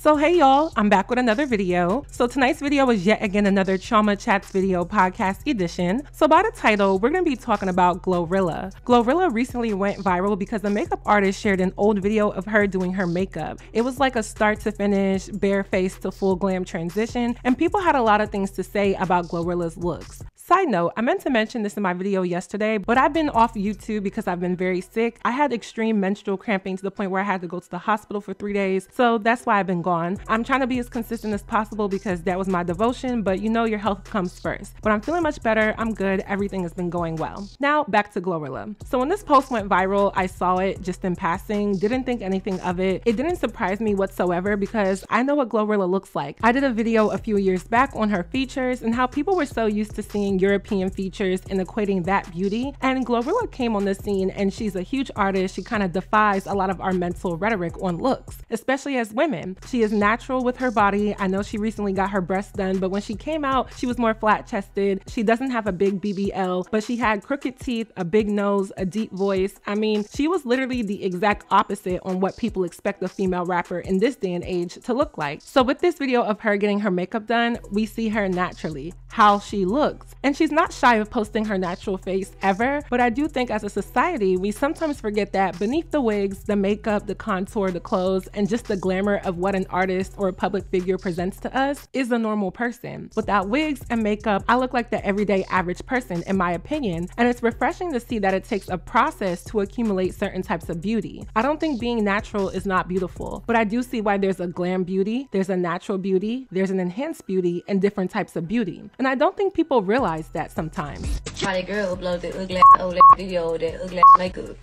So hey y'all, I'm back with another video. So tonight's video is yet again another Chioma Chats video podcast edition. So by the title, we're going to be talking about Glorilla. Glorilla recently went viral because a makeup artist shared an old video of her doing her makeup. It was like a start to finish, bare face to full glam transition, and people had a lot of things to say about Glorilla's looks. Side note, I meant to mention this in my video yesterday, but I've been off YouTube because I've been very sick. I had extreme menstrual cramping to the point where I had to go to the hospital for 3 days. So that's why I've been gone. I'm trying to be as consistent as possible because that was my devotion, but you know your health comes first. But I'm feeling much better. I'm good. Everything has been going well. Now back to Glorilla. So when this post went viral, I saw it just in passing, didn't think anything of it. It didn't surprise me whatsoever because I know what Glorilla looks like. I did a video a few years back on her features and how people were so used to seeing European features and equating that beauty, and Glorilla came on the scene and she's a huge artist. She kind of defies a lot of our mental rhetoric on looks, especially as women. She is natural with her body. I know she recently got her breasts done, but when she came out, she was more flat-chested. She doesn't have a big BBL, but she had crooked teeth, a big nose, a deep voice. I mean, she was literally the exact opposite on what people expect a female rapper in this day and age to look like. So with this video of her getting her makeup done, we see her naturally, how she looks. And she's not shy of posting her natural face ever, but I do think as a society, we sometimes forget that beneath the wigs, the makeup, the contour, the clothes, and just the glamour of what an artist or a public figure presents to us is a normal person. Without wigs and makeup, I look like the everyday average person in my opinion, and it's refreshing to see that it takes a process to accumulate certain types of beauty. I don't think being natural is not beautiful, but I do see why there's a glam beauty, there's a natural beauty, there's an enhanced beauty, and different types of beauty. And I don't think people realize that sometimes. Why the girl upload the ugly old video, that ugly makeup?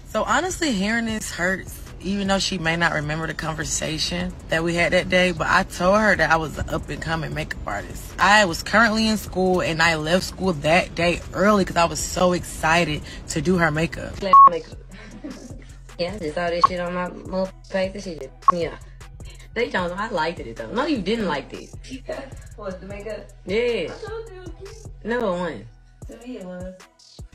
So honestly, hearing this hurts, even though she may not remember the conversation that we had that day, but I told her that I was an up-and-coming makeup artist. I was currently in school and I left school that day early because I was so excited to do her makeup. Makeup. Yeah, I just saw this shit on my motherfucking page. This shit just, yeah. They don't know I liked it though. No, you didn't like this. What, the makeup? Yeah. I told you it was cute. Number one. To me it was.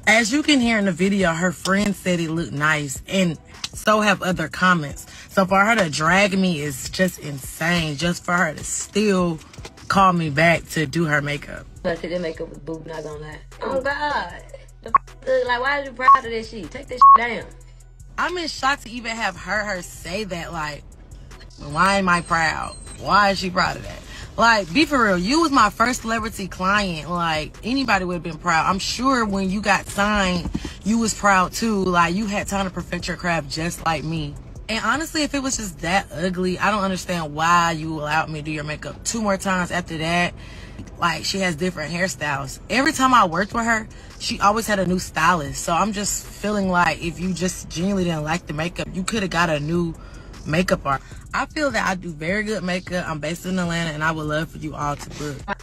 As you can hear in the video, her friend said it looked nice, and so have other comments. So for her to drag me is just insane, just for her to still call me back to do her makeup. I said that makeup was boob, not gonna lie. Oh God. Like, why are you proud of that shit? Take that shit down. I'm in shock to even have heard her say that. Like, why am I proud? Why is she proud of that? Like, be for real, you was my first celebrity client. Like, anybody would have been proud. I'm sure when you got signed, you was proud too. Like, you had time to perfect your craft just like me. And honestly, if it was just that ugly, I don't understand why you allowed me to do your makeup 2 more times after that. Like, she has different hairstyles. Every time I worked with her, she always had a new stylist. So I'm just feeling like if you just genuinely didn't like the makeup, you could have got a new makeup art. I feel that I do very good makeup. I'm based in Atlanta and I would love for you all to book.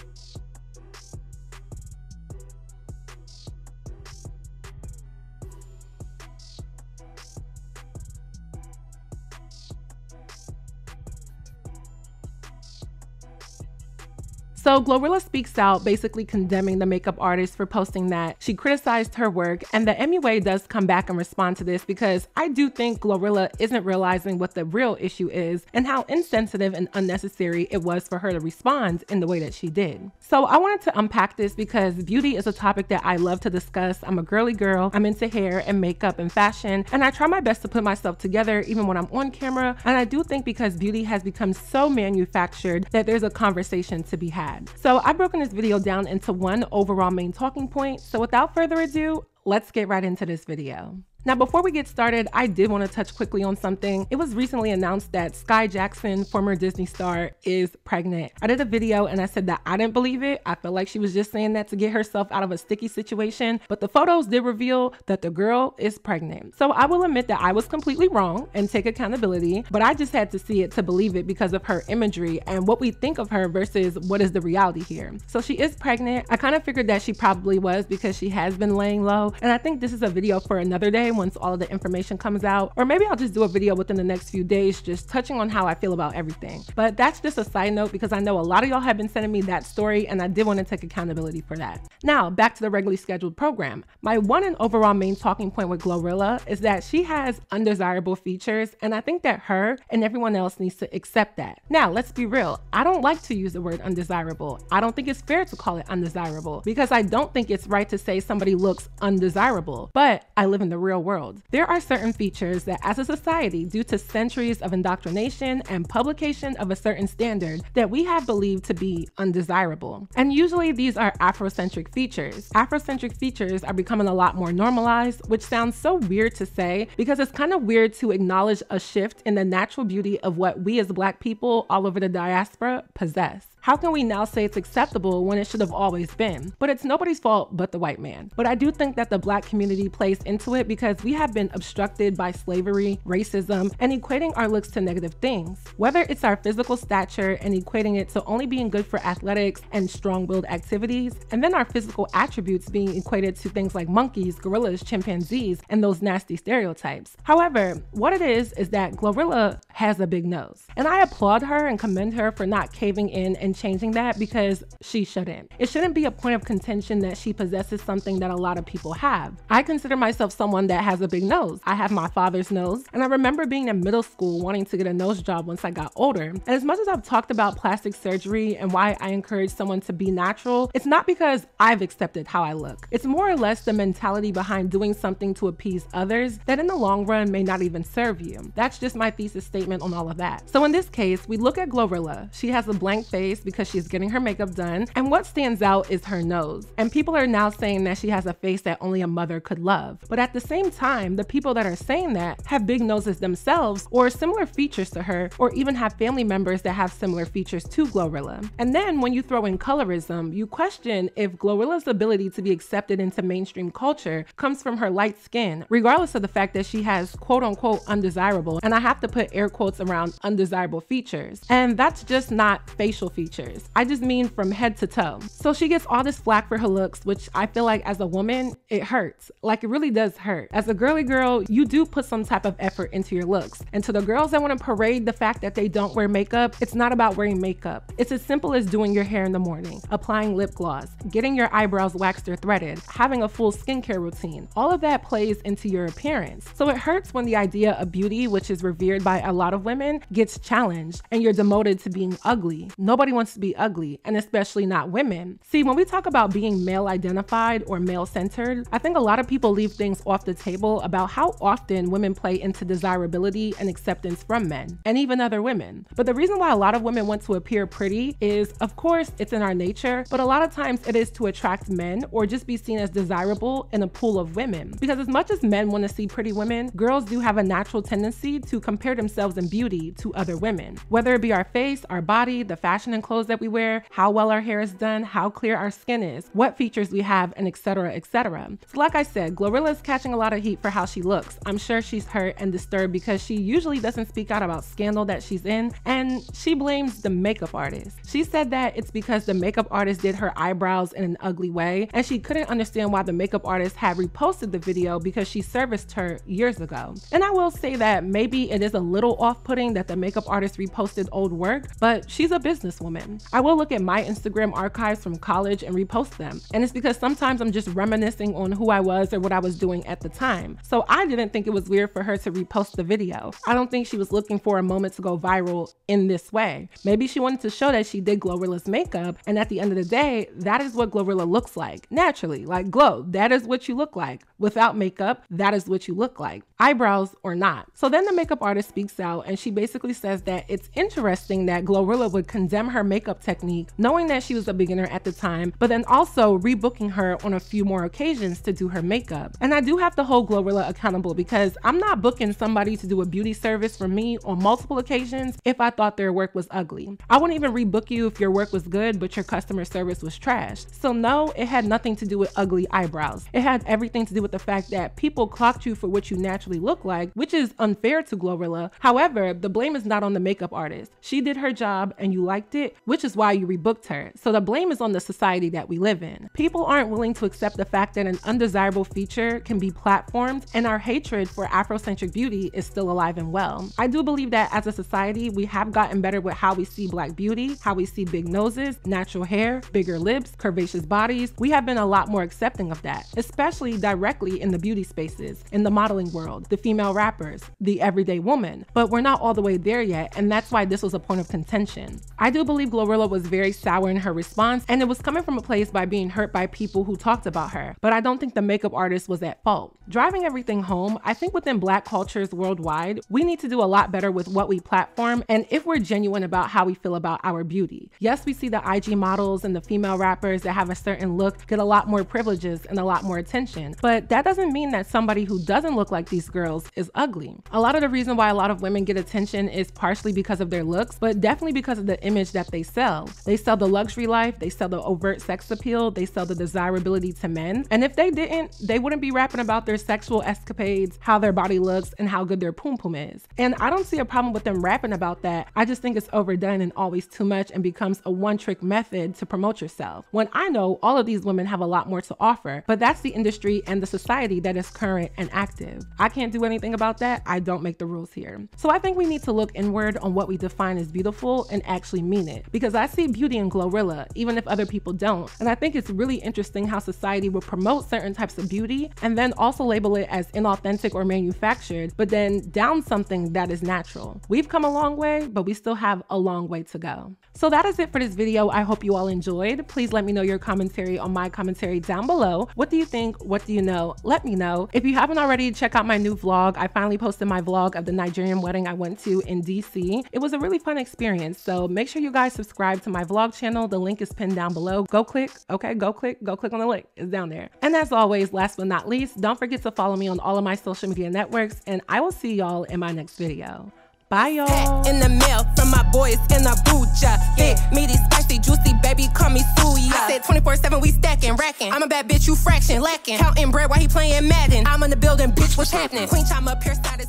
So Glorilla speaks out, basically condemning the makeup artist for posting that. She criticized her work, and the MUA does come back and respond to this because I do think Glorilla isn't realizing what the real issue is and how insensitive and unnecessary it was for her to respond in the way that she did. So I wanted to unpack this because beauty is a topic that I love to discuss. I'm a girly girl. I'm into hair and makeup and fashion, and I try my best to put myself together even when I'm on camera. And I do think because beauty has become so manufactured that there's a conversation to be had. So I've broken this video down into one overall main talking point. So without further ado, let's get right into this video. Now, before we get started, I did want to touch quickly on something. It was recently announced that Skai Jackson, former Disney star, is pregnant. I did a video and I said that I didn't believe it. I felt like she was just saying that to get herself out of a sticky situation, but the photos did reveal that the girl is pregnant. So I will admit that I was completely wrong and take accountability, but I just had to see it to believe it because of her imagery and what we think of her versus what is the reality here. So she is pregnant. I kind of figured that she probably was because she has been laying low, and I think this is a video for another day Friday once all of the information comes out, or maybe I'll just do a video within the next few days just touching on how I feel about everything. But that's just a side note because I know a lot of y'all have been sending me that story and I did want to take accountability for that. Now, back to the regularly scheduled program. My one and overall main talking point with Glorilla is that she has undesirable features, and I think that her and everyone else needs to accept that. Now, let's be real. I don't like to use the word undesirable. I don't think it's fair to call it undesirable because I don't think it's right to say somebody looks undesirable, but I live in the real world. There are certain features that as a society, due to centuries of indoctrination and publication of a certain standard, that we have believed to be undesirable. And usually these are Afrocentric features. Afrocentric features are becoming a lot more normalized, which sounds so weird to say because it's kind of weird to acknowledge a shift in the natural beauty of what we as Black people all over the diaspora possess. How can we now say it's acceptable when it should have always been? But it's nobody's fault but the white man. But I do think that the Black community plays into it because we have been obstructed by slavery, racism, and equating our looks to negative things. Whether it's our physical stature and equating it to only being good for athletics and strong-willed activities, and then our physical attributes being equated to things like monkeys, gorillas, chimpanzees, and those nasty stereotypes. However, what it is that Glorilla has a big nose. And I applaud her and commend her for not caving in and changing that because she shouldn't. It shouldn't be a point of contention that she possesses something that a lot of people have. I consider myself someone that has a big nose. I have my father's nose, and I remember being in middle school wanting to get a nose job once I got older. And as much as I've talked about plastic surgery and why I encourage someone to be natural, it's not because I've accepted how I look. It's more or less the mentality behind doing something to appease others that in the long run may not even serve you. That's just my thesis statement on all of that. So in this case, we look at Glorilla. She has a blank face because she's getting her makeup done, and what stands out is her nose. And people are now saying that she has a face that only a mother could love. But at the same time, the people that are saying that have big noses themselves or similar features to her, or even have family members that have similar features to Glorilla. And then when you throw in colorism, you question if Glorilla's ability to be accepted into mainstream culture comes from her light skin, regardless of the fact that she has quote unquote undesirable, and I have to put air quotes around undesirable features. And that's just not facial features. I just mean from head to toe. So she gets all this flack for her looks, which I feel like as a woman, it hurts. Like it really does hurt. As a girly girl, you do put some type of effort into your looks. And to the girls that want to parade the fact that they don't wear makeup, it's not about wearing makeup. It's as simple as doing your hair in the morning, applying lip gloss, getting your eyebrows waxed or threaded, having a full skincare routine. All of that plays into your appearance. So it hurts when the idea of beauty, which is revered by a lot of women, gets challenged and you're demoted to being ugly. Nobody wants to be ugly, and especially not women. See, when we talk about being male identified or male centered, I think a lot of people leave things off the table about how often women play into desirability and acceptance from men, and even other women. But the reason why a lot of women want to appear pretty is, of course, it's in our nature, but a lot of times it is to attract men or just be seen as desirable in a pool of women. Because as much as men want to see pretty women, girls do have a natural tendency to compare themselves in beauty to other women. Whether it be our face, our body, the fashion and clothes that we wear, how well our hair is done, how clear our skin is, what features we have, and etc, etc. So like I said, Glorilla is catching a lot of heat for how she looks. I'm sure she's hurt and disturbed because she usually doesn't speak out about scandal that she's in, and she blames the makeup artist. She said that it's because the makeup artist did her eyebrows in an ugly way, and she couldn't understand why the makeup artist had reposted the video because she serviced her years ago. And I will say that maybe it is a little off-putting that the makeup artist reposted old work, but she's a businesswoman. I will look at my Instagram archives from college and repost them, and it's because sometimes I'm just reminiscing on who I was or what I was doing at the time. So I didn't think it was weird for her to repost the video. I don't think she was looking for a moment to go viral in this way. Maybe she wanted to show that she did Glorilla's makeup, and at the end of the day, that is what Glorilla looks like. Naturally, like glow, that is what you look like. Without makeup, that is what you look like. Eyebrows or not. So then the makeup artist speaks out, and she basically says that it's interesting that Glorilla would condemn her makeup technique, knowing that she was a beginner at the time, but then also rebooking her on a few more occasions to do her makeup. And I do have to hold Glorilla accountable because I'm not booking somebody to do a beauty service for me on multiple occasions if I thought their work was ugly. I wouldn't even rebook you if your work was good, but your customer service was trash. So no, it had nothing to do with ugly eyebrows. It had everything to do with the fact that people clocked you for what you naturally look like, which is unfair to Glorilla. However, However, the blame is not on the makeup artist. She did her job and you liked it, which is why you rebooked her. So the blame is on the society that we live in. People aren't willing to accept the fact that an undesirable feature can be platformed, and our hatred for Afrocentric beauty is still alive and well. I do believe that as a society, we have gotten better with how we see Black beauty, how we see big noses, natural hair, bigger lips, curvaceous bodies. We have been a lot more accepting of that, especially directly in the beauty spaces, in the modeling world, the female rappers, the everyday woman. But we're not all the way there yet, and that's why this was a point of contention. I do believe Glorilla was very sour in her response, and it was coming from a place by being hurt by people who talked about her, but I don't think the makeup artist was at fault. Driving everything home, I think within Black cultures worldwide, we need to do a lot better with what we platform and if we're genuine about how we feel about our beauty. Yes, we see the IG models and the female rappers that have a certain look get a lot more privileges and a lot more attention, but that doesn't mean that somebody who doesn't look like these girls is ugly. A lot of the reason why a lot of women get attention is partially because of their looks, but definitely because of the image that they sell. They sell the luxury life, they sell the overt sex appeal, they sell the desirability to men, and if they didn't, they wouldn't be rapping about their sexual escapades, how their body looks, and how good their poom poom is. And I don't see a problem with them rapping about that. I just think it's overdone and always too much and becomes a one-trick method to promote yourself. When I know all of these women have a lot more to offer, but that's the industry and the society that is current and active. I can't do anything about that. I don't make the rules here. So I think we need to look inward on what we define as beautiful and actually mean it, because I see beauty in Glorilla, even if other people don't. And I think it's really interesting how society will promote certain types of beauty and then also label it as inauthentic or manufactured, but then down something that is natural. We've come a long way, but we still have a long way to go. So that is it for this video. I hope you all enjoyed. Please let me know your commentary on my commentary down below. What do you think? What do you know? Let me know. If you haven't already, check out my new vlog. I finally posted my vlog of the Nigerian wedding I went to in DC. It was a really fun experience, so make sure you guys subscribe to my vlog channel. The link is pinned down below. Go click, okay? Go click on the link. It's down there. And as always, last but not least, don't forget to follow me on all of my social media networks, and I will see y'all in my next video. Bye, y'all. In the mail from my boys in Abuja. Big, meaty, spicy, juicy, baby, call me Suya. I said 24/7, we stacking, racking. I'm a bad bitch, you fraction, lacking. Counting bread while he playing Madden. I'm in the building, bitch, what's happening? Queen Chioma, pure side is